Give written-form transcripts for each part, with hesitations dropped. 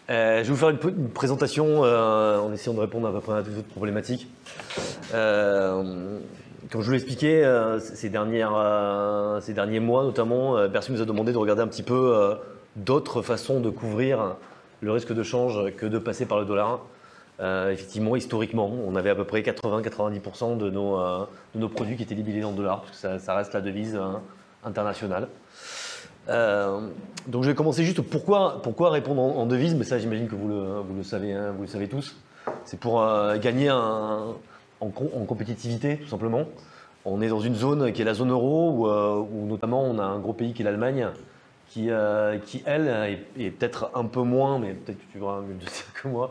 Je vais vous faire une présentation en essayant de répondre à peu près à toutes votre problématiques. Comme je vous l'ai expliqué, ces derniers mois notamment, Bercy nous a demandé de regarder un petit peu d'autres façons de couvrir le risque de change que de passer par le dollar. Effectivement, historiquement, on avait à peu près 80-90% de nos produits qui étaient libellés en dollars, parce que ça reste la devise internationale. Donc je vais commencer juste pourquoi répondre en devise, mais ça j'imagine que vous le savez, hein, vous le savez tous. C'est pour gagner en compétitivité tout simplement. On est dans une zone qui est la zone euro où notamment on a un gros pays qui est l'Allemagne qui elle est peut-être un peu moins, mais peut-être que tu verras mieux de ça que moi,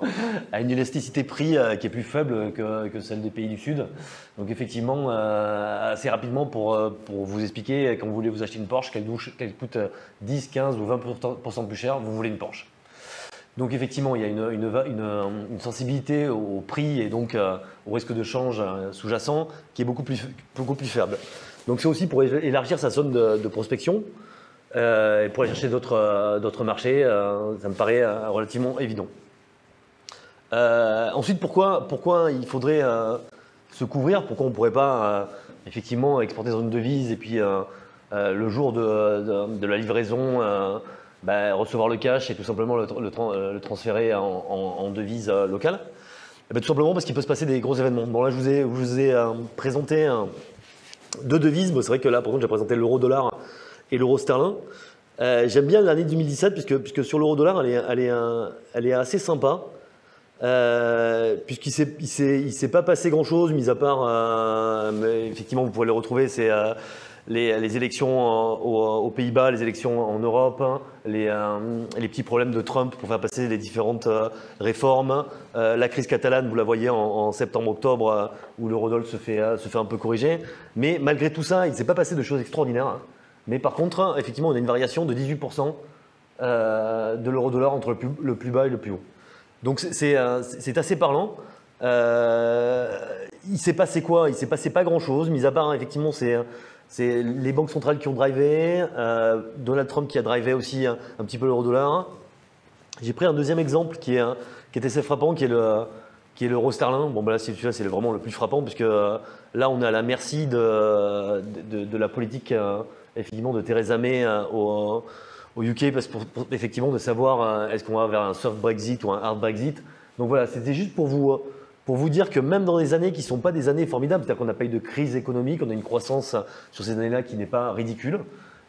a une élasticité prix qui est plus faible que celle des pays du Sud. Donc effectivement, assez rapidement pour vous expliquer, quand vous voulez vous acheter une Porsche, qu'elle coûte 10, 15 ou 20% plus cher, vous voulez une Porsche. Donc effectivement, il y a une sensibilité au prix et donc au risque de change sous-jacent qui est beaucoup plus faible. Donc c'est aussi pour élargir sa zone de prospection. Et pour aller chercher d'autres marchés, ça me paraît relativement évident. Ensuite, pourquoi il faudrait se couvrir? Pourquoi on ne pourrait pas effectivement exporter dans une devise et puis le jour de la livraison recevoir le cash et tout simplement le transférer en devise locale? Tout simplement parce qu'il peut se passer des gros événements. Bon là, je vous ai présenté deux devises. Bon, c'est vrai que là, par contre, j'ai présenté l'euro-dollar et l'euro sterling. J'aime bien l'année 2017 puisque sur l'euro-dollar, elle est assez sympa. Puisqu'il s'est pas passé grand-chose, mis à part, mais effectivement, vous pouvez le retrouver, c'est les élections aux Pays-Bas, les élections en Europe, hein, les petits problèmes de Trump pour faire passer les différentes réformes, la crise catalane, vous la voyez en septembre-octobre, où l'eurodoll se fait un peu corriger. Mais malgré tout ça, il ne s'est pas passé de choses extraordinaires. Hein. Mais par contre, effectivement, on a une variation de 18% de l'euro-dollar entre le plus bas et le plus haut. Donc c'est assez parlant. Il s'est passé quoi? Il s'est passé pas grand-chose, mis à part effectivement c'est les banques centrales qui ont drivé, Donald Trump qui a drivé aussi un petit peu l'euro-dollar. J'ai pris un deuxième exemple qui est assez frappant, qui est l'euro sterling. Bon, là, celui-là, c'est vraiment le plus frappant, puisque là, on est à la merci de la politique effectivement de Theresa May au UK, parce pour effectivement de savoir est-ce qu'on va vers un soft Brexit ou un hard Brexit. Donc voilà, c'était juste pour vous dire que même dans des années qui ne sont pas des années formidables, c'est-à-dire qu'on n'a pas eu de crise économique, on a une croissance sur ces années-là qui n'est pas ridicule.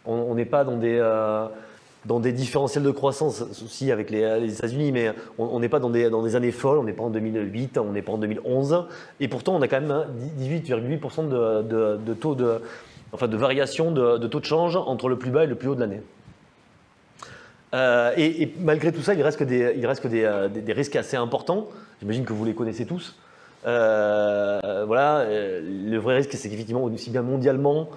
On n'est pas dans des différentiels de croissance aussi avec les États-Unis, mais on n'est pas dans des années folles, on n'est pas en 2008, on n'est pas en 2011. Et pourtant, on a quand même 18,8% de taux de variation de taux de change entre le plus bas et le plus haut de l'année. Et malgré tout ça, il reste que des risques assez importants. J'imagine que vous les connaissez tous. Voilà, le vrai risque, c'est qu'effectivement, aussi bien mondialement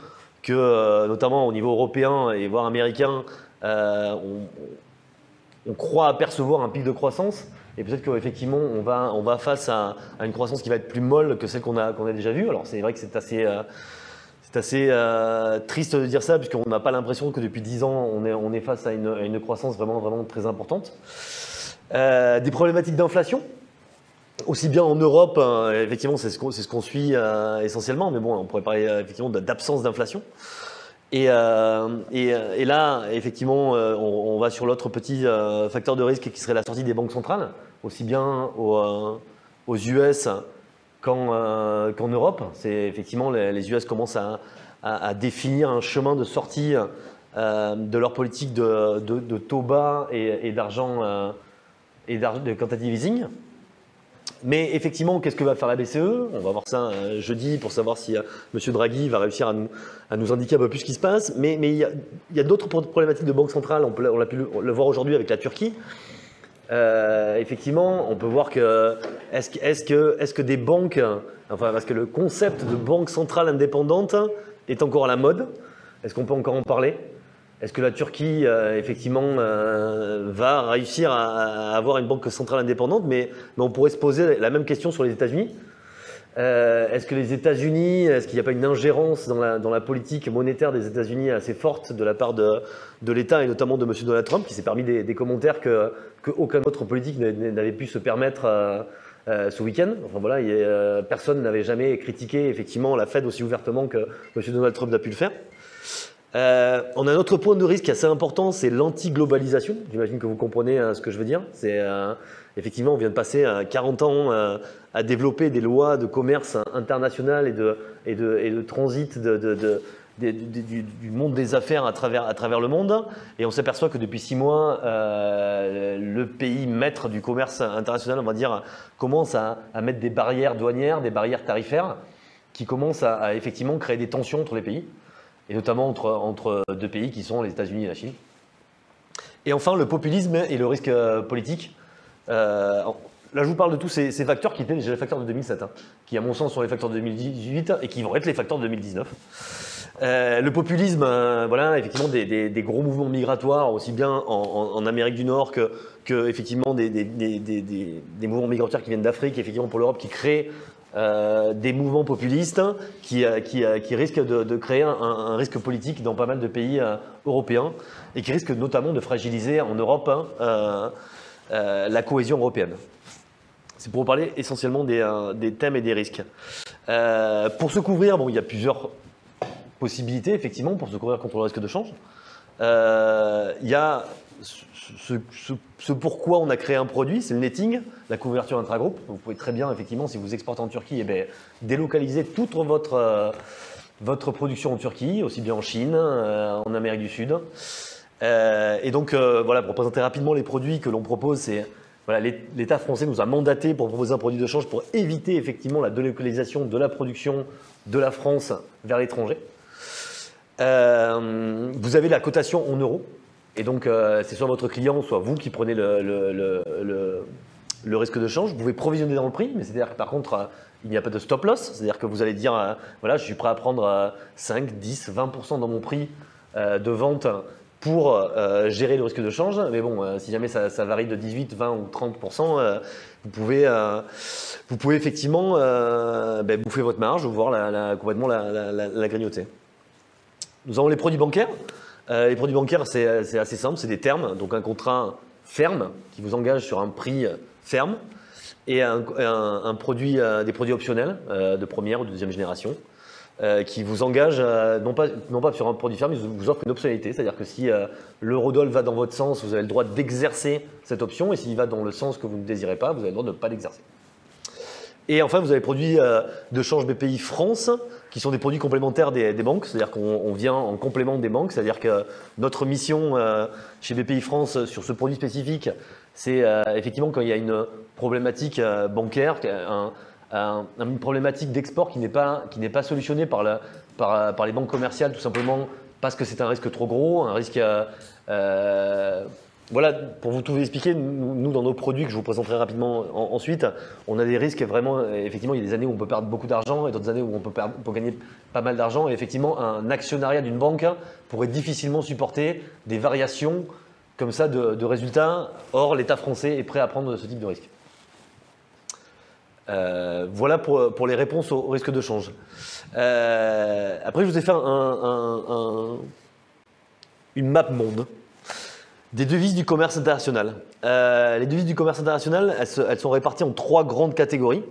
que notamment au niveau européen et voire américain, on croit apercevoir un pic de croissance. Et peut-être qu'effectivement, on va face à une croissance qui va être plus molle que celle qu'on a déjà vue. Alors c'est vrai que c'est assez triste de dire ça, puisqu'on n'a pas l'impression que depuis 10 ans, on est face à une croissance vraiment, vraiment très importante. Des problématiques d'inflation, aussi bien en Europe, effectivement, c'est ce qu'on suit essentiellement, mais bon, on pourrait parler effectivement d'absence d'inflation. Et là, effectivement, on va sur l'autre petit facteur de risque qui serait la sortie des banques centrales, aussi bien aux US qu'en Europe. C'est effectivement les US commencent à définir un chemin de sortie de leur politique de taux bas et d'argent de quantitative easing. Mais effectivement, qu'est-ce que va faire la BCE? On va voir ça jeudi pour savoir si M. Draghi va réussir à nous indiquer un peu plus ce qui se passe. Mais il y a d'autres problématiques de banque centrale. On a pu le voir aujourd'hui avec la Turquie. Effectivement, on peut voir que est-ce que des banques, enfin, parce que le concept de banque centrale indépendante est encore à la mode. Est-ce qu'on peut encore en parler? Est-ce que la Turquie, effectivement, va réussir à avoir une banque centrale indépendante? Mais on pourrait se poser la même question sur les États-Unis. Est-ce que les États-Unis, est-ce qu'il n'y a pas une ingérence dans la politique monétaire des États-Unis assez forte de la part de l'État et notamment de M. Donald Trump, qui s'est permis des commentaires qu'aucun autre politique n'avait pu se permettre ce week-end. Enfin, voilà, personne n'avait jamais critiqué effectivement la Fed aussi ouvertement que M. Donald Trump a pu le faire. On a un autre point de risque assez important, c'est l'anti-globalisation. J'imagine que vous comprenez ce que je veux dire. Effectivement, on vient de passer 40 ans à développer des lois de commerce international et de transit du monde des affaires à travers le monde. Et on s'aperçoit que depuis 6 mois, le pays maître du commerce international, on va dire, commence à mettre des barrières douanières, des barrières tarifaires qui commencent à effectivement créer des tensions entre les pays. Et notamment entre deux pays qui sont les États-Unis et la Chine. Et enfin, le populisme et le risque politique. Là, je vous parle de tous ces facteurs qui étaient déjà les facteurs de 2007, qui, à mon sens, sont les facteurs de 2018 et qui vont être les facteurs de 2019. Le populisme, voilà, effectivement, des gros mouvements migratoires, aussi bien en Amérique du Nord que effectivement, des mouvements migratoires qui viennent d'Afrique, effectivement, pour l'Europe, qui créent des mouvements populistes qui risquent de créer un risque politique dans pas mal de pays européens et qui risquent notamment de fragiliser en Europe la cohésion européenne. C'est pour vous parler essentiellement des thèmes et des risques. Pour se couvrir, bon, il y a plusieurs possibilités effectivement pour se couvrir contre le risque de change. Il y a ce pourquoi on a créé un produit, c'est le netting, la couverture intragroupe. Vous pouvez très bien, effectivement, si vous exportez en Turquie, eh bien, délocaliser toute votre production en Turquie, aussi bien en Chine, en Amérique du Sud. Et donc, voilà, pour présenter rapidement les produits que l'on propose, c'est voilà, l'État français nous a mandaté pour proposer un produit de change pour éviter effectivement la délocalisation de la production de la France vers l'étranger. Vous avez la cotation en euros. Et donc, c'est soit votre client, soit vous qui prenez le risque de change. Vous pouvez provisionner dans le prix, mais c'est-à-dire que par contre, il n'y a pas de stop loss. C'est-à-dire que vous allez dire, voilà, je suis prêt à prendre 5, 10, 20% dans mon prix de vente pour gérer le risque de change. Mais bon, si jamais ça varie de 18, 20 ou 30%, vous pouvez effectivement bouffer votre marge ou voir complètement la grignoter. Nous avons les produits bancaires. Les produits bancaires, c'est assez simple, c'est des termes, donc un contrat ferme qui vous engage sur un prix ferme et des produits optionnels de première ou de deuxième génération qui vous engagent non pas sur un produit ferme, mais vous offrent une optionnalité, c'est-à-dire que si l'eurodoll va dans votre sens, vous avez le droit d'exercer cette option et s'il va dans le sens que vous ne désirez pas, vous avez le droit de ne pas l'exercer. Et enfin, vous avez les produits de change BPI France, qui sont des produits complémentaires des banques, c'est-à-dire qu'on vient en complément des banques, c'est-à-dire que notre mission chez BPI France sur ce produit spécifique, c'est effectivement quand il y a une problématique bancaire, une problématique d'export qui n'est pas solutionnée par les banques commerciales, tout simplement parce que c'est un risque trop gros, un risque… Voilà, pour vous tout expliquer, nous dans nos produits que je vous présenterai rapidement ensuite, on a des risques vraiment, effectivement il y a des années où on peut perdre beaucoup d'argent et d'autres années où on peut gagner pas mal d'argent et effectivement un actionnariat d'une banque pourrait difficilement supporter des variations comme ça de résultats. Or l'État français est prêt à prendre ce type de risque. Voilà pour les réponses au risque de change. Après je vous ai fait une map monde des devises du commerce international. Les devises du commerce international, elles sont réparties en 3 grandes catégories.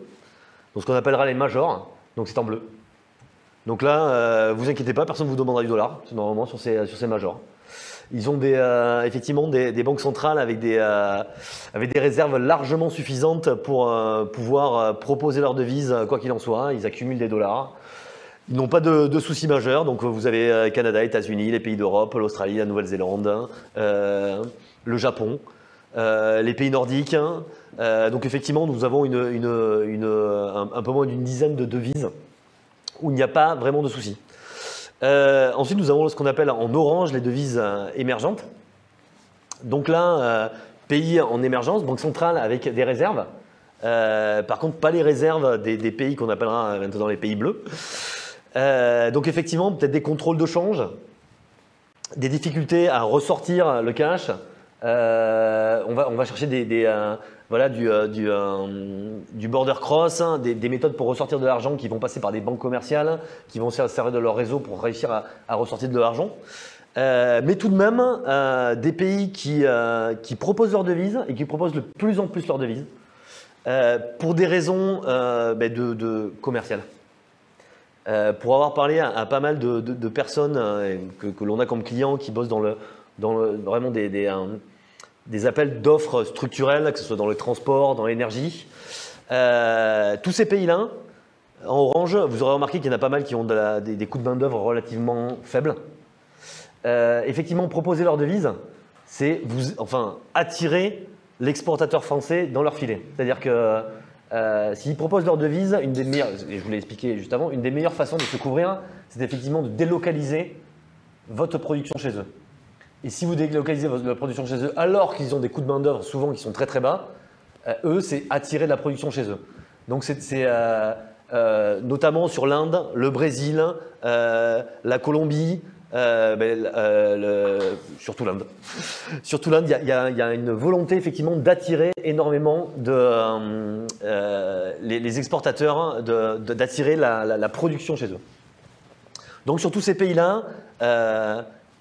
Donc ce qu'on appellera les majors, donc c'est en bleu. Donc là, vous inquiétez pas, personne ne vous demandera du dollar, c'est normalement sur ces majors. Ils ont effectivement des banques centrales avec des réserves largement suffisantes pour pouvoir proposer leurs devises quoi qu'il en soit. Ils accumulent des dollars. Ils n'ont pas de soucis majeurs, donc vous avez Canada, États-Unis, les pays d'Europe, l'Australie, la Nouvelle-Zélande, le Japon, les pays nordiques. Donc effectivement, nous avons un peu moins d'une dizaine de devises où il n'y a pas vraiment de soucis. Ensuite, nous avons ce qu'on appelle en orange les devises émergentes. Donc là, pays en émergence, banque centrale avec des réserves. Par contre, pas les réserves des pays qu'on appellera maintenant les pays bleus. Donc effectivement, peut-être des contrôles de change, des difficultés à ressortir le cash, On va chercher voilà, du border cross, hein, des méthodes pour ressortir de l'argent qui vont passer par des banques commerciales, qui vont se servir de leur réseau pour réussir à ressortir de l'argent. Mais tout de même, des pays qui proposent leur devise et qui proposent de plus en plus leur devise pour des raisons commerciales. Pour avoir parlé à pas mal de personnes que l'on a comme clients qui bossent vraiment des appels d'offres structurelles, que ce soit dans le transport, dans l'énergie, tous ces pays-là, en Orange, vous aurez remarqué qu'il y en a pas mal qui ont des coûts de main-d'œuvre relativement faibles. Effectivement, proposer leur devise, c'est attirer l'exportateur français dans leur filet. C'est-à-dire que s'ils proposent leur devise, une des meilleures, et je vous l'ai expliqué juste avant, une des meilleures façons de se couvrir, c'est effectivement de délocaliser votre production chez eux. Et si vous délocalisez votre production chez eux alors qu'ils ont des coûts de main-d'œuvre souvent qui sont très très bas, eux, c'est attirer de la production chez eux. Donc c'est notamment sur l'Inde, le Brésil, la Colombie, surtout l'Inde. Surtout l'Inde, il y a une volonté effectivement d'attirer énormément les exportateurs, d'attirer la production chez eux. Donc sur tous ces pays-là,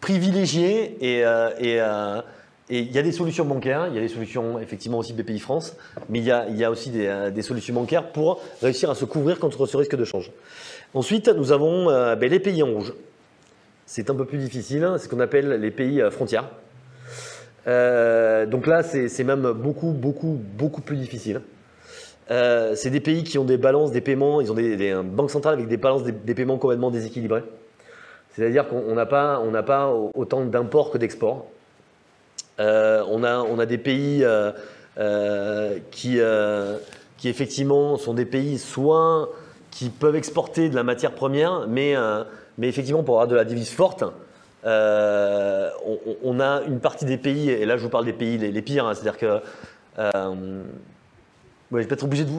privilégiés et il y a des solutions bancaires, il y a des solutions effectivement aussi BPI France, mais il y a aussi des solutions bancaires pour réussir à se couvrir contre ce risque de change. Ensuite, nous avons les pays en rouge. C'est un peu plus difficile, c'est ce qu'on appelle les pays frontières. Donc là, c'est même beaucoup plus difficile. C'est des pays qui ont des balances des paiements, ils ont des banques centrales avec des balances des paiements complètement déséquilibrées. C'est-à-dire qu'on n'a pas autant d'imports que d'exports. On a des pays qui effectivement sont des pays soit qui peuvent exporter de la matière première, mais effectivement pour avoir de la devise forte, on a une partie des pays, et là je vous parle des pays les pires, hein, c'est-à-dire que je vais être obligé de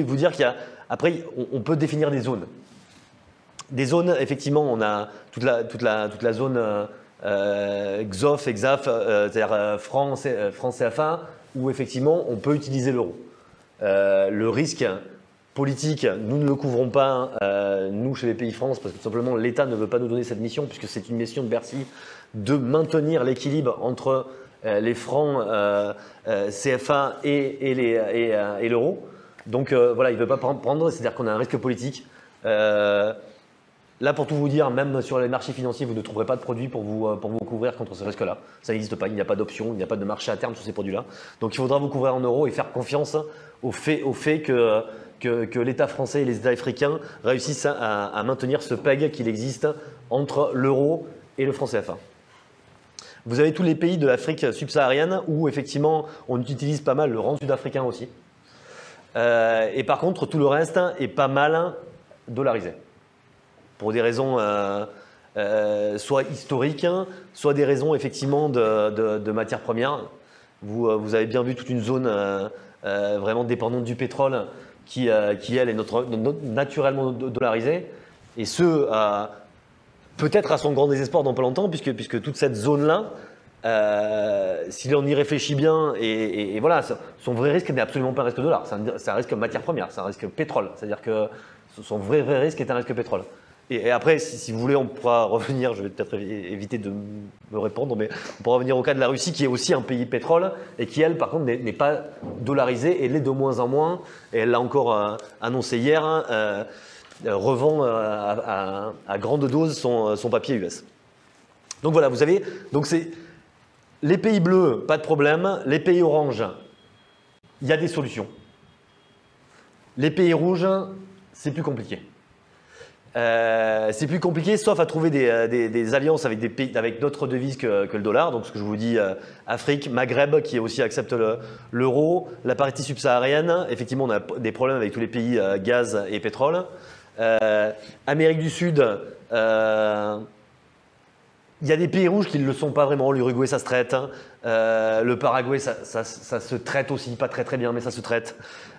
vous dire qu'il y a, après on peut définir des zones. Des zones, effectivement, on a toute la zone XOF, EXAF, c'est-à-dire France CFA, où effectivement on peut utiliser l'euro. Le risque politique, nous ne le couvrons pas, nous chez les pays France, parce que tout simplement l'État ne veut pas nous donner cette mission, puisque c'est une mission de Bercy de maintenir l'équilibre entre les francs CFA et l'euro. Donc voilà, il ne veut pas prendre, c'est-à-dire qu'on a un risque politique. Là, pour tout vous dire, même sur les marchés financiers, vous ne trouverez pas de produits pour vous couvrir contre ce risque-là. Ça n'existe pas, il n'y a pas d'option, il n'y a pas de marché à terme sur ces produits-là. Donc il faudra vous couvrir en euros et faire confiance au fait que l'État français et les États africains réussissent à maintenir ce PEG qu'il existe entre l'euro et le franc CFA. Vous avez tous les pays de l'Afrique subsaharienne où effectivement on utilise pas mal le rand sud-africain aussi. Et par contre, tout le reste est pas mal dollarisé. Pour des raisons soit historiques, soit des raisons effectivement de matières premières. Vous avez bien vu toute une zone vraiment dépendante du pétrole qui elle, est naturellement dollarisée. Et ce, peut-être à son grand désespoir dans pas longtemps, puisque toute cette zone-là, si on y réfléchit bien, et voilà, son vrai risque n'est absolument pas un risque dollar, c'est un risque matière première, c'est un risque pétrole. C'est-à-dire que son vrai risque est un risque pétrole. Et après, si vous voulez, on pourra revenir, je vais peut-être éviter de me répondre, mais on pourra revenir au cas de la Russie, qui est aussi un pays pétrole, et qui, elle, par contre, n'est pas dollarisée, et l'est de moins en moins, et elle l'a encore annoncé hier, revend à grande dose son papier US. Donc voilà, vous avez, donc c'est les pays bleus, pas de problème, les pays oranges, il y a des solutions. Les pays rouges, c'est plus compliqué. C'est plus compliqué, sauf à trouver des alliances avec des pays, avec d'autres devises que le dollar. Donc, ce que je vous dis, Afrique, Maghreb, qui aussi accepte l'euro, la partie subsaharienne. Effectivement, on a des problèmes avec tous les pays gaz et pétrole. Amérique du Sud, il y a des pays rouges qui ne le sont pas vraiment. L'Uruguay, ça se traite. Le Paraguay, ça se traite aussi, pas très très bien, mais ça se traite.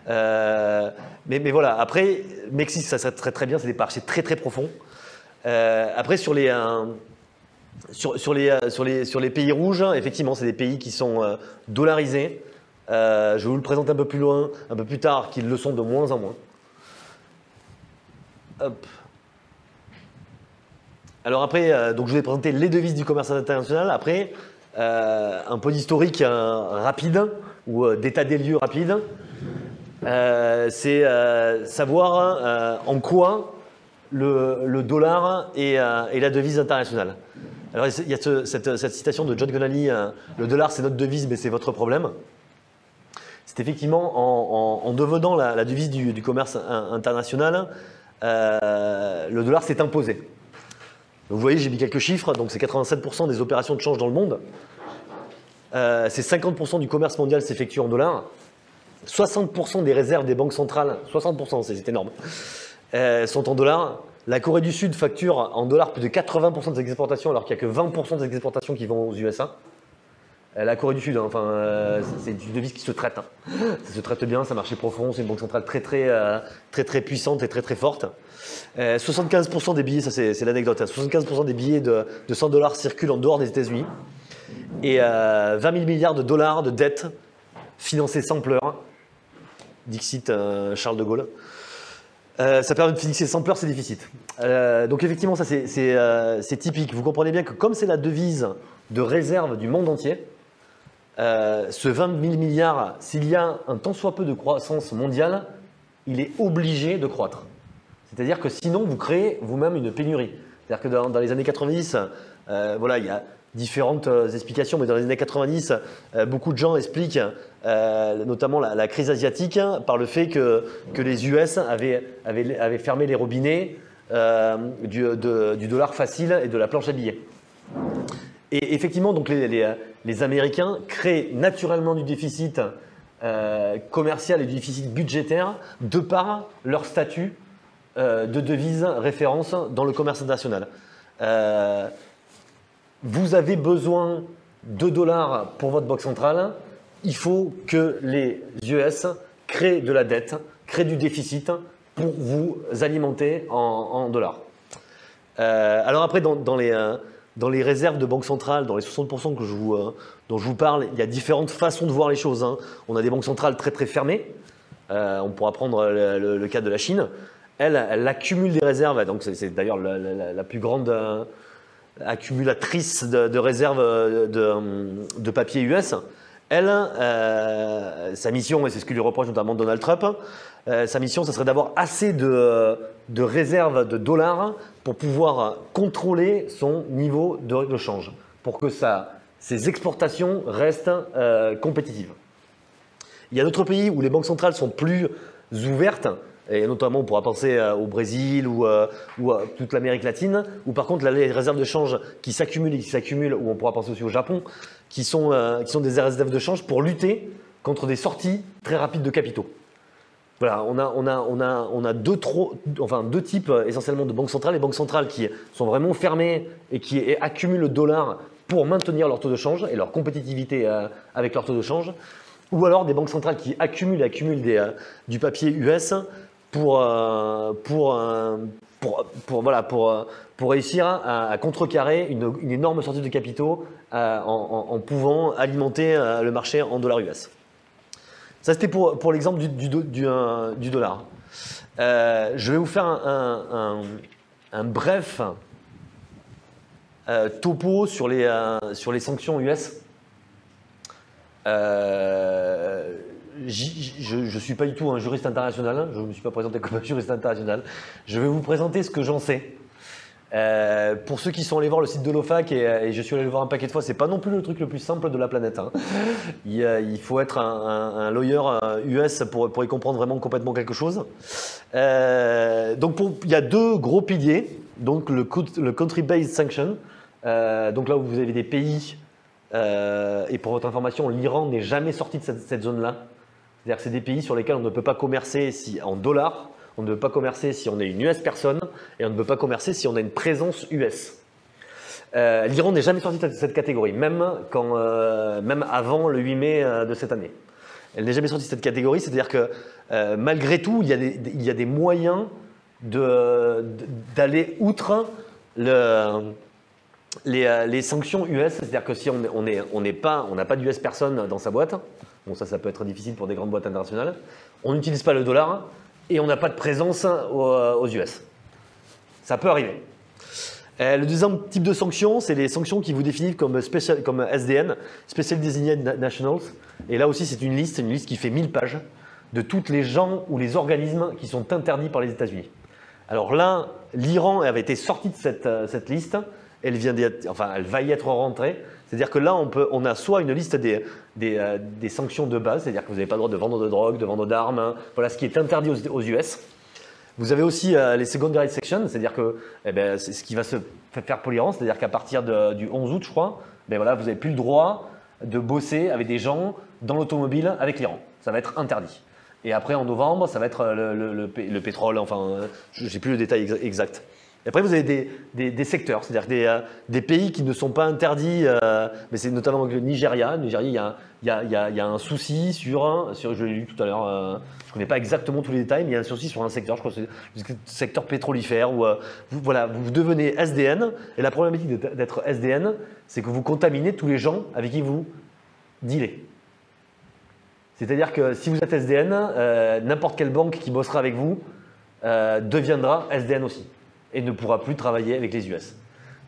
Mais voilà, après, Mexique, ça se traite très bien, c'est des marchés très très profonds. Après, sur les Sur les pays rouges, effectivement, c'est des pays qui sont dollarisés. Je vais vous le présenter un peu plus loin, un peu plus tard, qu'ils le sont de moins en moins. Hop. Alors après, donc je vous ai présenté les devises du commerce international. Après, un peu d'historique rapide ou d'état des lieux rapide. C'est savoir en quoi le dollar est la devise internationale. Alors il y a cette citation de John Connolly, le dollar c'est notre devise mais c'est votre problème. C'est effectivement en devenant la devise du commerce international, le dollar s'est imposé. Donc, vous voyez, j'ai mis quelques chiffres, donc c'est 87% des opérations de change dans le monde. C'est 50% du commerce mondial s'effectue en dollars. 60% des réserves des banques centrales, 60%, c'est énorme, sont en dollars. La Corée du Sud facture en dollars plus de 80% de ses exportations, alors qu'il n'y a que 20% des exportations qui vont aux USA. La Corée du Sud, hein, c'est une devise qui se traite. Hein. Ça se traite bien, c'est un marché profond, c'est une banque centrale très puissante et très forte. 75% des billets, ça c'est l'anecdote, hein, 75% des billets de 100 $ circulent en dehors des États-Unis. Et 20 000 milliards de dollars de dettes financées sans pleurs. Dixit Charles de Gaulle. Ça permet de financer sans pleurs ses déficits. Donc effectivement, ça c'est typique. Vous comprenez bien que comme c'est la devise de réserve du monde entier, ce 20 000 milliards, s'il y a un tant soit peu de croissance mondiale, il est obligé de croître. C'est-à-dire que sinon, vous créez vous-même une pénurie. C'est-à-dire que dans les années 90, voilà, il y a différentes explications, mais dans les années 90, beaucoup de gens expliquent notamment la crise asiatique par le fait que les US avaient fermé les robinets du dollar facile et de la planche à billets. Et effectivement, donc les Américains créent naturellement du déficit commercial et du déficit budgétaire de par leur statut de devise référence dans le commerce international. Vous avez besoin de dollars pour votre banque centrale, il faut que les US créent de la dette, créent du déficit pour vous alimenter en dollars. Alors après, dans les réserves de banque centrale, dans les 60% dont je vous parle, il y a différentes façons de voir les choses. Hein. On a des banques centrales très fermées. On pourra prendre le cas de la Chine. Elle accumule des réserves, donc c'est d'ailleurs la plus grande accumulatrice de réserves de papier US. Elle, sa mission, et c'est ce que lui reproche notamment Donald Trump, sa mission, ça serait d'avoir assez de réserves de dollars pour pouvoir contrôler son niveau de change, pour que ses exportations restent compétitives. Il y a d'autres pays où les banques centrales sont plus ouvertes, et notamment on pourra penser au Brésil ou à toute l'Amérique latine, où par contre les réserves de change qui s'accumulent, ou on pourra penser aussi au Japon, qui sont des réserves de change pour lutter contre des sorties très rapides de capitaux. Voilà, on a deux types essentiellement de banques centrales. Les banques centrales qui sont vraiment fermées et qui accumulent le dollar pour maintenir leur taux de change et leur compétitivité avec leur taux de change, ou alors des banques centrales qui accumulent du papier US pour réussir à contrecarrer une énorme sortie de capitaux en pouvant alimenter le marché en dollars US. Ça, c'était pour l'exemple du dollar. Je vais vous faire un bref topo sur les sanctions US. Je ne suis pas du tout un juriste international, hein, je ne me suis pas présenté comme un juriste international. Je vais vous présenter ce que j'en sais. Pour ceux qui sont allés voir le site de l'OFAC, et je suis allé le voir un paquet de fois, c'est pas non plus le truc le plus simple de la planète. Hein. Il faut être un lawyer US pour y comprendre vraiment complètement quelque chose. Donc il y a deux gros piliers, donc le country-based sanction, donc là où vous avez des pays, et pour votre information, l'Iran n'est jamais sorti de cette zone-là. C'est-à-dire que c'est des pays sur lesquels on ne peut pas commercer en dollars, on ne peut pas commercer si on est une US personne, et on ne peut pas commercer si on a une présence US. L'Iran n'est jamais sorti de cette catégorie, même avant le 8 mai de cette année. Elle n'est jamais sortie de cette catégorie, c'est-à-dire que malgré tout, il y a des moyens d'aller outre les sanctions US, c'est-à-dire que si on n'a pas d'US personne dans sa boîte, bon ça peut être difficile pour des grandes boîtes internationales, on n'utilise pas le dollar et on n'a pas de présence aux US. Ça peut arriver. Le deuxième type de sanctions, c'est les sanctions qui vous définissent comme SDN, Special Designated Nationals. Et là aussi, c'est une liste qui fait 1000 pages de tous les gens ou les organismes qui sont interdits par les États-Unis. Alors là, l'Iran avait été sorti de cette liste. Elle va y être rentrée. C'est-à-dire que là, on a soit une liste des sanctions de base, c'est-à-dire que vous n'avez pas le droit de vendre de drogue, de vendre d'armes, voilà ce qui est interdit aux US. Vous avez aussi les secondary sections, c'est-à-dire que c'est ce qui va se faire pour l'Iran, c'est-à-dire qu'à partir du 11 août, je crois, vous n'avez plus le droit de bosser avec des gens dans l'automobile avec l'Iran. Ça va être interdit. Et après, en novembre, ça va être le pétrole, je n'ai plus le détail exact. Et après, vous avez des secteurs, c'est-à-dire des pays qui ne sont pas interdits, mais c'est notamment le Nigeria. Le Nigeria, il y a un souci sur je l'ai lu tout à l'heure, je ne connais pas exactement tous les détails, mais il y a un souci sur un secteur, je crois que c'est le secteur pétrolifère, où vous devenez SDN, et la problématique d'être SDN, c'est que vous contaminez tous les gens avec qui vous dealez. C'est-à-dire que si vous êtes SDN, n'importe quelle banque qui bossera avec vous deviendra SDN aussi et ne pourra plus travailler avec les US.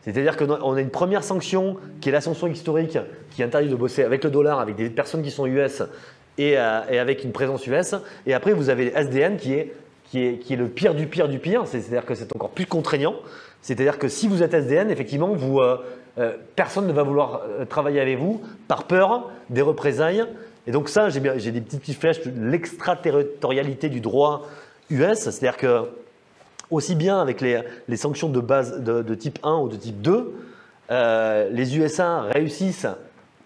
C'est-à-dire qu'on a une première sanction qui est la sanction historique qui interdit de bosser avec le dollar, avec des personnes qui sont US et avec une présence US. Et après, vous avez les SDN qui est le pire du pire du pire. C'est-à-dire que c'est encore plus contraignant. C'est-à-dire que si vous êtes SDN, effectivement, personne ne va vouloir travailler avec vous par peur des représailles. Et donc ça, j'ai des petites flèches de l'extraterritorialité du droit US. C'est-à-dire que aussi bien avec les sanctions de base de type 1 ou de type 2, les USA réussissent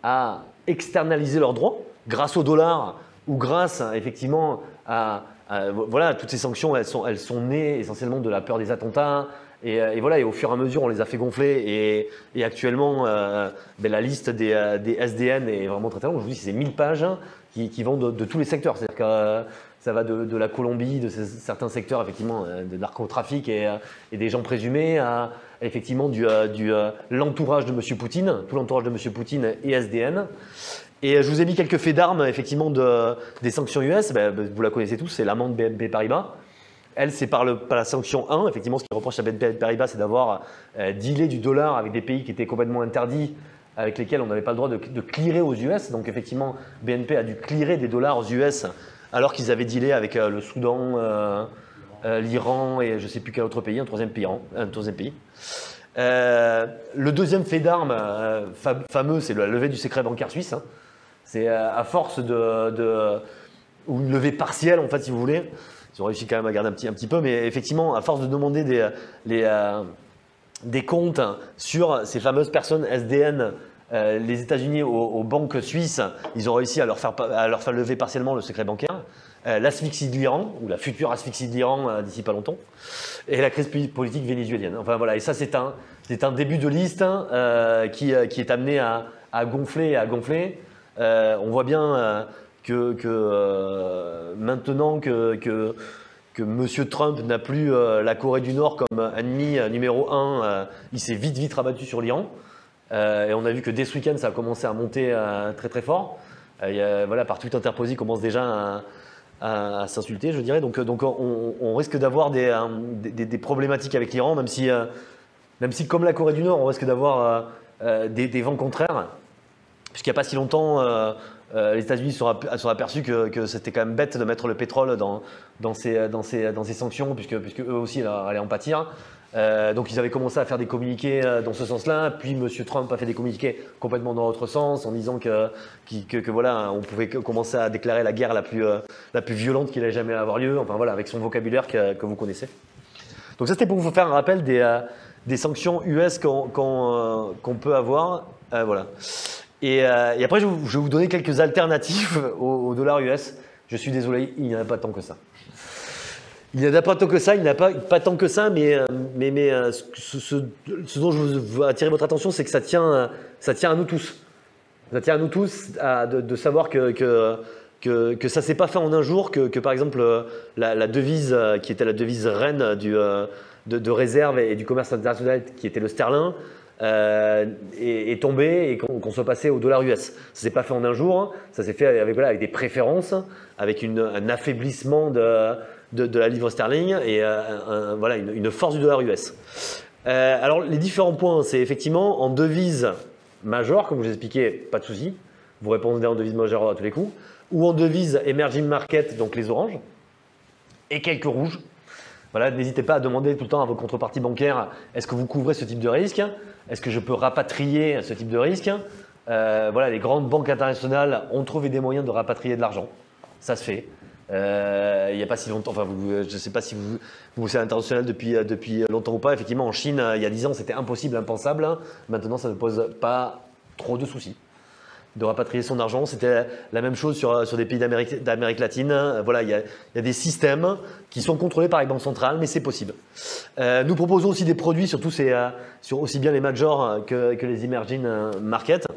à externaliser leurs droits grâce au dollar ou grâce effectivement voilà, toutes ces sanctions, elles sont nées essentiellement de la peur des attentats. Et au fur et à mesure, on les a fait gonfler. Et actuellement, la liste des SDN est vraiment très longue. Je vous dis, c'est 1000 pages qui vont de tous les secteurs. C'est-à-dire que ça va de la Colombie, de certains secteurs effectivement de narcotrafic et des gens présumés, à effectivement l'entourage de M. Poutine. Tout l'entourage de M. Poutine est SDN. Et je vous ai mis quelques faits d'armes effectivement des sanctions US. Vous la connaissez tous, c'est l'amende BNP Paribas. Elle, c'est par la sanction 1. Effectivement, ce qui reproche à BNP Paribas, c'est d'avoir dealé du dollar avec des pays qui étaient complètement interdits, avec lesquels on n'avait pas le droit de clearer aux US. Donc effectivement, BNP a dû clearer des dollars aux US alors qu'ils avaient dealé avec le Soudan, l'Iran et je ne sais plus quel autre pays, un troisième pays. Le deuxième fait d'armes fameux, c'est la levée du secret bancaire suisse. C'est à force ou une levée partielle, en fait, si vous voulez. Ils ont réussi quand même à garder un petit peu, mais effectivement, à force de demander des comptes sur ces fameuses personnes SDN, les États-Unis aux banques suisses, ils ont réussi à leur faire lever partiellement le secret bancaire. L'asphyxie de l'Iran, ou la future asphyxie de l'Iran d'ici pas longtemps, et la crise politique vénézuélienne. Enfin voilà, et ça c'est un début de liste qui est amené à gonfler et à gonfler. On voit bien maintenant que M. Trump n'a plus la Corée du Nord comme ennemi numéro 1, il s'est vite rabattu sur l'Iran. Et on a vu que dès ce week-end, ça a commencé à monter très très fort. Par tweet interposé, il commence déjà à s'insulter, je dirais. Donc on risque d'avoir des problématiques avec l'Iran, même si comme la Corée du Nord, on risque d'avoir des vents contraires. Puisqu'il n'y a pas si longtemps, les États-Unis se sont aperçus que c'était quand même bête de mettre le pétrole dans ces sanctions, puisque eux aussi allaient en pâtir. Donc ils avaient commencé à faire des communiqués dans ce sens-là, puis M. Trump a fait des communiqués complètement dans l'autre sens, en disant que voilà, on pouvait commencer à déclarer la guerre la plus violente qu'il ait jamais avoir lieu, enfin voilà, avec son vocabulaire que vous connaissez. Donc ça c'était pour vous faire un rappel des sanctions US qu'on peut avoir. Voilà. Et après, je vais vous donner quelques alternatives au dollar US. Je suis désolé, il n'y en a pas tant que ça. Il n'y en a pas tant que ça, mais ce dont je veux attirer votre attention, c'est que ça tient à nous tous. Ça tient à nous tous de savoir que ça ne s'est pas fait en un jour, que par exemple la devise qui était la devise reine de réserve et du commerce international, qui était le sterling, est tombé et qu'on soit passé au dollar US. Ça ne s'est pas fait en un jour, hein. Ça s'est fait avec, voilà, avec des préférences, avec un affaiblissement de la livre sterling et voilà, une force du dollar US. Alors les différents points, c'est effectivement en devise majeure, comme je vous expliquais, pas de souci, vous répondez en devise majeure à tous les coups, ou en devise emerging market, donc les oranges, et quelques rouges. Voilà, n'hésitez pas à demander tout le temps à vos contreparties bancaires, est-ce que vous couvrez ce type de risque? Est-ce que je peux rapatrier ce type de risque? Voilà, les grandes banques internationales ont trouvé des moyens de rapatrier de l'argent. Ça se fait. Il n'y a pas si longtemps, enfin, je ne sais pas si vous êtes international depuis longtemps ou pas. Effectivement, en Chine, il y a 10 ans, c'était impossible, impensable. Maintenant, ça ne pose pas trop de soucis de rapatrier son argent. C'était la même chose sur des pays d'Amérique latine. Voilà, il y a des systèmes qui sont contrôlés par les banques centrales, mais c'est possible. Nous proposons aussi des produits sur aussi bien les majors que les emerging markets.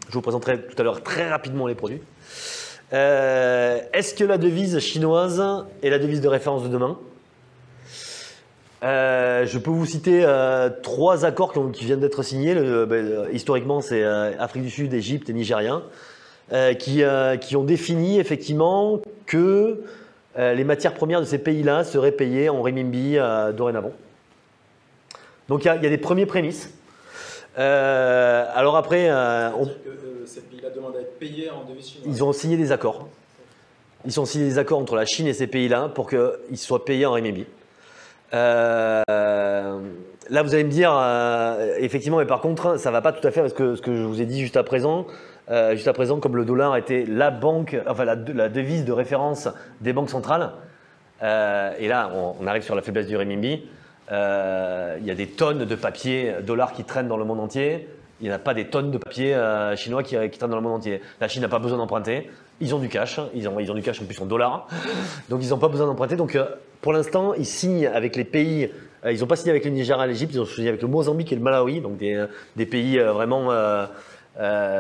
Je vous présenterai tout à l'heure très rapidement les produits. Est-ce que la devise chinoise est la devise de référence de demain? Je peux vous citer 3 accords qui viennent d'être signés. Historiquement, c'est Afrique du Sud, Égypte et Nigeria, qui ont défini effectivement que les matières premières de ces pays-là seraient payées en renminbi dorénavant. Donc il y a des premiers prémices. Alors après, ces pays-là demandent à être payés en devise chinoise. Ils ont signé des accords. Ils ont signé des accords entre la Chine et ces pays-là pour qu'ils soient payés en renminbi. Là, vous allez me dire, effectivement, mais par contre, ça ne va pas tout à fait avec ce que je vous ai dit juste à présent. Juste à présent, comme le dollar était la devise de référence des banques centrales, et là, on arrive sur la faiblesse du renminbi. Il y a des tonnes de papier dollars qui traînent dans le monde entier. Il n'y en a pas des tonnes de papier chinois qui traînent dans le monde entier. La Chine n'a pas besoin d'emprunter. Ils ont du cash. Ils ont du cash en plus en dollars. Donc, ils n'ont pas besoin d'emprunter. Donc, pour l'instant, ils signent avec les pays. Ils n'ont pas signé avec le Nigeria et l'Égypte. Ils ont signé avec le Mozambique et le Malawi. Donc, des pays vraiment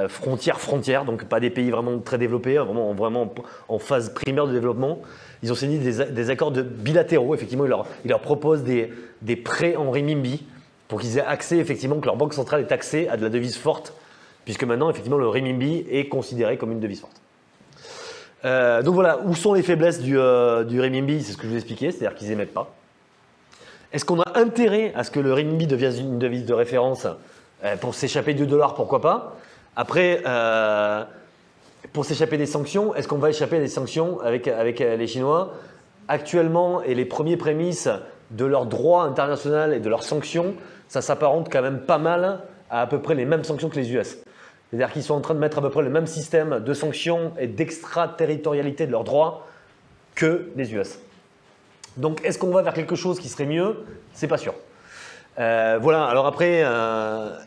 frontières. Donc, pas des pays vraiment très développés. Vraiment en phase primaire de développement. Ils ont signé des accords bilatéraux. Effectivement, ils leur proposent des prêts en renminbi pour qu'ils aient accès, effectivement, que leur banque centrale ait accès à de la devise forte, puisque maintenant, effectivement, le renminbi est considéré comme une devise forte. Donc voilà, où sont les faiblesses du renminbi? C'est ce que je vous expliquais, c'est-à-dire qu'ils n'émettent pas. Est-ce qu'on a intérêt à ce que le renminbi devienne une devise de référence pour s'échapper du dollar? Pourquoi pas? Après, pour s'échapper des sanctions, est-ce qu'on va échapper à des sanctions avec les Chinois? Actuellement, et les premiers prémices de leur droit international et de leurs sanctions, ça s'apparente quand même pas mal à peu près les mêmes sanctions que les US. C'est-à-dire qu'ils sont en train de mettre à peu près le même système de sanctions et d'extraterritorialité de leurs droits que les US. Donc, est-ce qu'on va vers quelque chose qui serait mieux? C'est pas sûr. Voilà, alors après,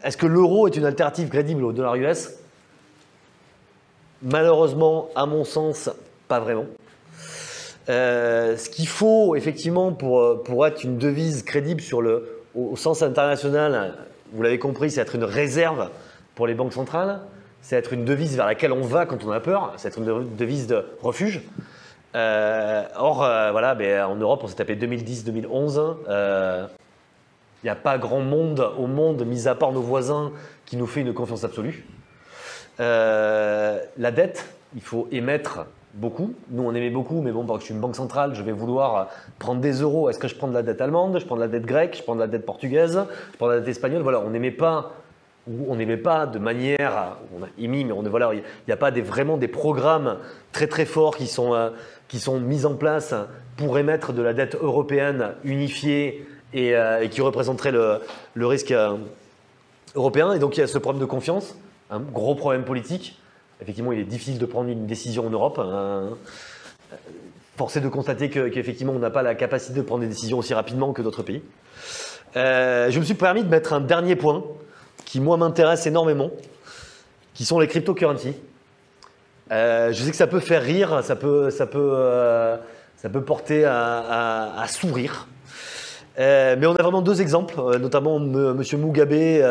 est-ce que l'euro est une alternative crédible au dollar US? Malheureusement, à mon sens, pas vraiment. Ce qu'il faut effectivement pour être une devise crédible au sens international, vous l'avez compris, c'est être une réserve pour les banques centrales, c'est être une devise vers laquelle on va quand on a peur, c'est être une devise de refuge. Voilà, en Europe, on s'est tapé 2010-2011. Il n'y a pas grand monde au monde, mis à part nos voisins, qui nous fait une confiance absolue. La dette, il faut émettre beaucoup. Nous, on émet beaucoup, mais bon, parce que je suis une banque centrale, je vais vouloir prendre des euros. Est-ce que je prends de la dette allemande? Je prends de la dette grecque? Je prends de la dette portugaise? Je prends de la dette espagnole? Voilà, on n'émet pas de manière, on a émis, mais voilà, il n'y a pas vraiment des programmes très très forts qui sont mis en place pour émettre de la dette européenne unifiée et qui représenterait le risque européen. Et donc il y a ce problème de confiance, un gros problème politique. Effectivement, il est difficile de prendre une décision en Europe. Force est de constater qu'effectivement, on n'a pas la capacité de prendre des décisions aussi rapidement que d'autres pays. Je me suis permis de mettre un dernier point qui, moi, m'intéresse énormément, qui sont les cryptocurrencies. Je sais que ça peut faire rire, ça peut porter à sourire. Mais on a vraiment 2 exemples, notamment M. Mugabe et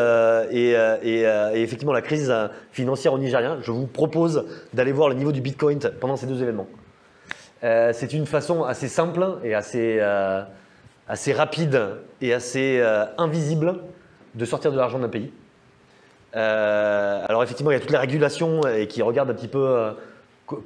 effectivement la crise financière au Nigeria. Je vous propose d'aller voir le niveau du Bitcoin pendant ces 2 événements. C'est une façon assez simple et assez rapide et assez invisible de sortir de l'argent d'un pays. Alors effectivement, il y a toute la régulation et qui regarde un petit peu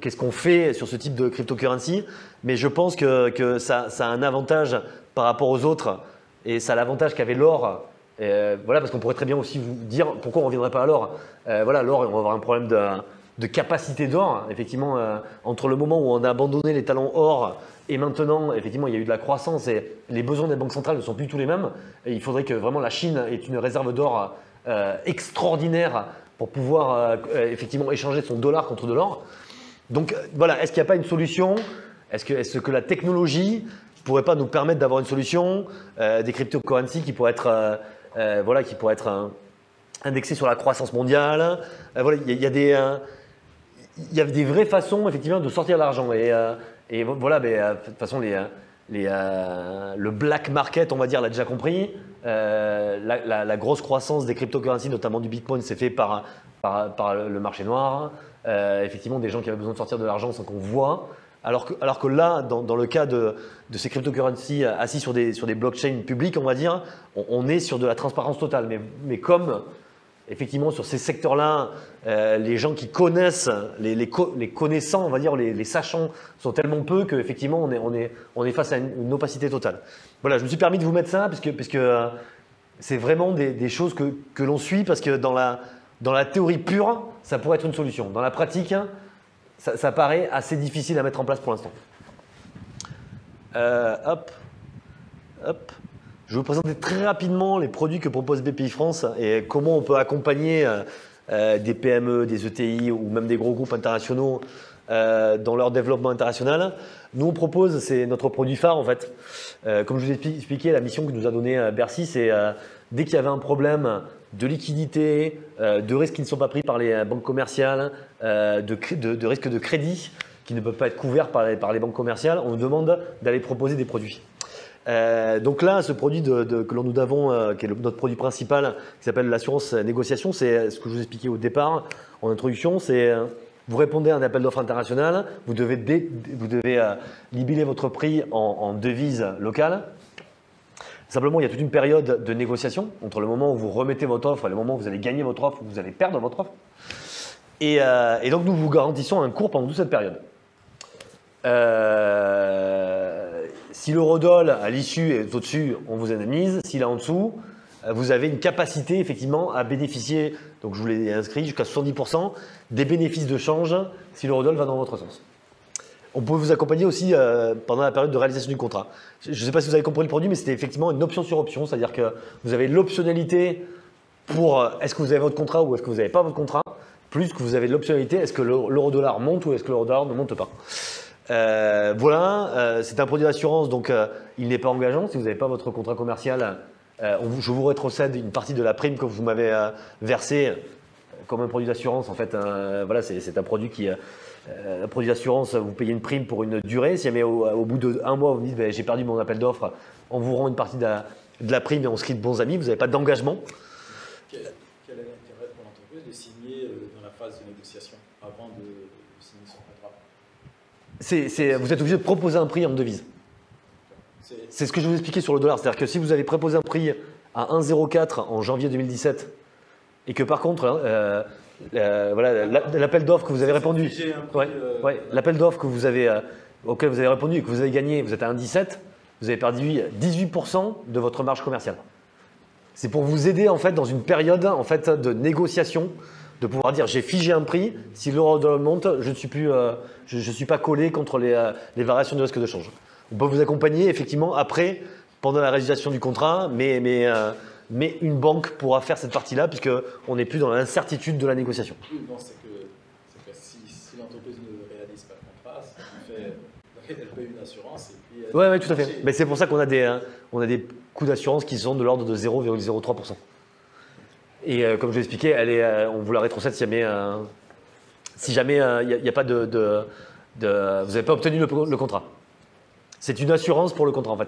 qu'est-ce qu'on fait sur ce type de cryptocurrency, mais je pense que ça a un avantage par rapport aux autres, et ça a l'avantage qu'avait l'or. Voilà, parce qu'on pourrait très bien aussi vous dire pourquoi on ne reviendrait pas à l'or. Voilà, l'or, on va avoir un problème de capacité d'or. Effectivement, entre le moment où on a abandonné les talons or et maintenant, effectivement, il y a eu de la croissance et les besoins des banques centrales ne sont plus tous les mêmes. Et il faudrait que vraiment la Chine ait une réserve d'or extraordinaire pour pouvoir effectivement échanger son dollar contre de l'or. Donc voilà, est-ce qu'il n'y a pas une solution? Est-ce que la technologie ne pourrait pas nous permettre d'avoir une solution, des cryptocurrencies qui pourraient être, indexées sur la croissance mondiale? Voilà, il y a des vraies façons effectivement de sortir l'argent. Et voilà, mais, de toute façon, le black market, on va dire, l'a déjà compris. La grosse croissance des cryptocurrencies, notamment du Bitcoin, s'est fait par le marché noir. Effectivement, des gens qui avaient besoin de sortir de l'argent sans qu'on voit. Alors que là, dans le cas de ces cryptocurrencies assis sur des blockchains publiques, on va dire, on est sur de la transparence totale. Mais comme effectivement sur ces secteurs-là, les gens qui connaissent, les connaissants, on va dire, les sachants sont tellement peu qu'effectivement on est face à une opacité totale. Voilà, je me suis permis de vous mettre ça puisque c'est vraiment des choses que l'on suit parce que dans la théorie pure, ça pourrait être une solution. Dans la pratique, ça paraît assez difficile à mettre en place pour l'instant. Hop. Je vais vous présenter très rapidement les produits que propose BPI France et comment on peut accompagner des PME, des ETI ou même des gros groupes internationaux dans leur développement international. Nous, on propose, c'est notre produit phare en fait. Comme je vous ai expliqué, la mission que nous a donnée Bercy, c'est dès qu'il y avait un problème de liquidité, de risques qui ne sont pas pris par les banques commerciales, de risques de crédit qui ne peuvent pas être couverts par les banques commerciales, on nous demande d'aller proposer des produits. Donc là, ce produit que nous avons, qui est notre produit principal, qui s'appelle l'assurance négociation, c'est ce que je vous expliquais au départ, en introduction, c'est vous répondez à un appel d'offres international, vous devez libiler votre prix en devise locale. Simplement, il y a toute une période de négociation entre le moment où vous remettez votre offre et le moment où vous allez gagner votre offre ou vous allez perdre votre offre. Et donc, nous vous garantissons un cours pendant toute cette période. Si l'eurodoll à l'issue est au-dessus, on vous indemnise. S'il est en dessous, vous avez une capacité effectivement à bénéficier, donc je vous l'ai inscrit, jusqu'à 70% des bénéfices de change si l'eurodoll va dans votre sens. On peut vous accompagner aussi pendant la période de réalisation du contrat. Je ne sais pas si vous avez compris le produit, mais c'était effectivement une option sur option, c'est-à-dire que vous avez l'optionnalité pour est-ce que vous avez votre contrat ou est-ce que vous n'avez pas votre contrat, plus que vous avez l'optionnalité est-ce que l'euro-dollar monte ou est-ce que l'euro-dollar ne monte pas. Voilà, c'est un produit d'assurance, donc il n'est pas engageant. Si vous n'avez pas votre contrat commercial, je vous rétrocède une partie de la prime que vous m'avez versée comme un produit d'assurance. En fait, voilà, c'est un produit qui… un produit d'assurance, vous payez une prime pour une durée. Si jamais au bout d'un mois, vous me dites ben, j'ai perdu mon appel d'offres, on vous rend une partie de la prime et on se quitte bons amis. Vous n'avez pas d'engagement. Quel est l'intérêt pour l'entreprise de signer dans la phase de négociation avant de signer son contrat? Vous êtes obligé de proposer un prix en devise. C'est ce que je vous expliquais sur le dollar. C'est-à-dire que si vous avez proposé un prix à 1,04 en janvier 2017 et que par contre… voilà, l'appel d'offres que vous avez répondu, l'appel d'offres auquel vous avez répondu et que vous avez gagné, vous êtes à 1,17, vous avez perdu 18% de votre marge commerciale. C'est pour vous aider en fait dans une période en fait de négociation, de pouvoir dire j'ai figé un prix, si l'euro-dollar monte, je ne suis pas collé contre les variations de risque de change. On peut vous accompagner effectivement après, pendant la réalisation du contrat, mais une banque pourra faire cette partie-là puisqu'on n'est plus dans l'incertitude de la négociation. Oui, non, c'est que si l'entreprise ne réalise pas le contrat, elle paye une assurance et puis… Oui, tout à fait. Mais c'est pour ça qu'on a des coûts d'assurance qui sont de l'ordre de 0,03%. Et comme je l'ai expliqué, on vous la rétrocède si jamais il n'y a pas vous n'avez pas obtenu le contrat. C'est une assurance pour le contrat en fait.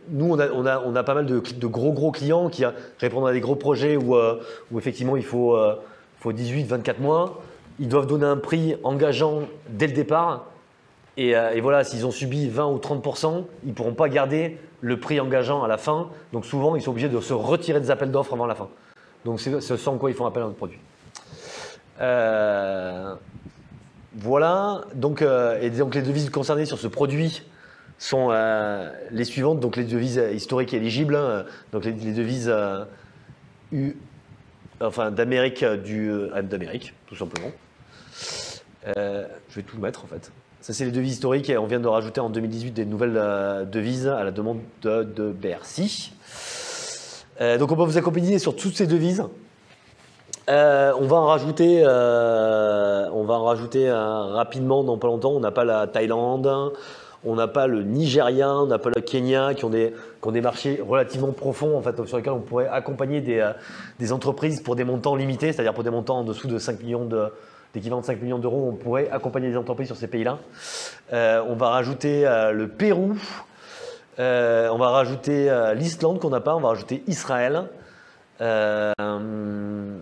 Nous, on a pas mal de gros clients qui répondent à des gros projets où effectivement il faut 18-24 mois. Ils doivent donner un prix engageant dès le départ. Et voilà, s'ils ont subi 20 ou 30%, ils ne pourront pas garder le prix engageant à la fin. Donc souvent, ils sont obligés de se retirer des appels d'offres avant la fin. Donc c'est ce en quoi ils font appel à notre produit. Voilà. Donc, et donc les devises concernées sur ce produit sont les suivantes. Donc les devises historiques éligibles. Donc les devises d'Amérique, d'Amérique, tout simplement. Je vais tout mettre en fait. Ça, c'est les devises historiques et on vient de rajouter en 2018 des nouvelles devises à la demande de Bercy. Donc, on peut vous accompagner sur toutes ces devises. On va en rajouter rapidement dans pas longtemps. On n'a pas la Thaïlande, on n'a pas le Nigeria, on n'a pas le Kenya qui ont des marchés relativement profonds en fait, sur lesquels on pourrait accompagner des entreprises pour des montants limités, c'est-à-dire pour des montants en dessous de 5 millions d'équivalent de 5 millions d'euros, on pourrait accompagner des entreprises sur ces pays-là. On va rajouter le Pérou, on va rajouter l'Islande qu'on n'a pas, on va rajouter Israël. On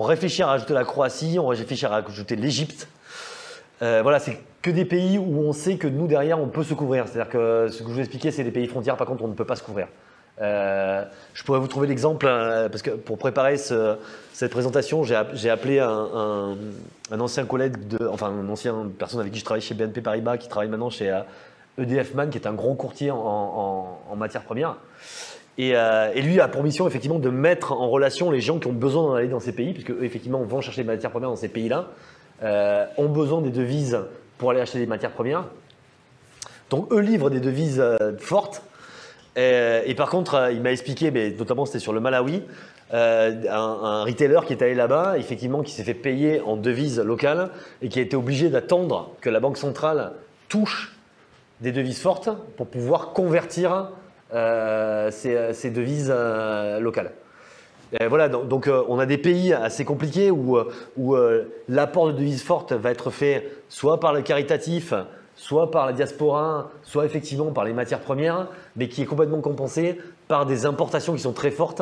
réfléchit à rajouter la Croatie, on réfléchit à rajouter l'Égypte. Voilà, c'est que des pays où on sait que nous, derrière, on peut se couvrir. C'est-à-dire que ce que je vous expliquais, c'est les pays frontières, par contre, on ne peut pas se couvrir. Je pourrais vous trouver l'exemple, parce que pour préparer cette présentation, j'ai appelé un ancien collègue, une ancienne personne avec qui je travaille chez BNP Paribas, qui travaille maintenant chez EDF Man, qui est un gros courtier en matières premières. Et lui a pour mission effectivement de mettre en relation les gens qui ont besoin d'aller dans ces pays, puisque eux effectivement vont chercher des matières premières dans ces pays-là, ont besoin des devises pour aller acheter des matières premières. Donc eux livrent des devises fortes. Et par contre, il m'a expliqué, mais notamment c'était sur le Malawi, un retailer qui est allé là-bas, effectivement, qui s'est fait payer en devises locales et qui a été obligé d'attendre que la banque centrale touche des devises fortes pour pouvoir convertir ces devises locales. Et voilà, donc on a des pays assez compliqués où l'apport de devises fortes va être fait soit par le caritatif, soit par la diaspora, soit effectivement par les matières premières, mais qui est complètement compensé par des importations qui sont très fortes,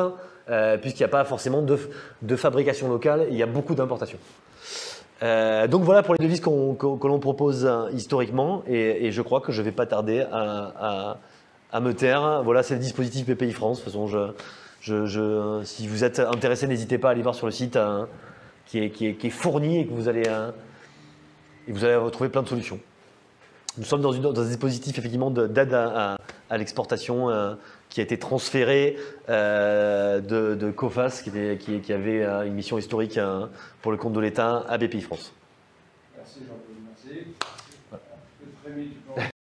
puisqu'il n'y a pas forcément de fabrication locale, il y a beaucoup d'importations. Donc voilà pour les devises que l'on propose historiquement, et je crois que je ne vais pas tarder à me taire. Voilà, c'est le dispositif BPI France. De toute façon, si vous êtes intéressé, n'hésitez pas à aller voir sur le site qui est fourni et que vous allez retrouver plein de solutions. Nous sommes dans un dispositif effectivement d'aide à l'exportation qui a été transféré de COFAS, qui avait une mission historique pour le compte de l'État à BPI France. Merci Jean-Claude, merci.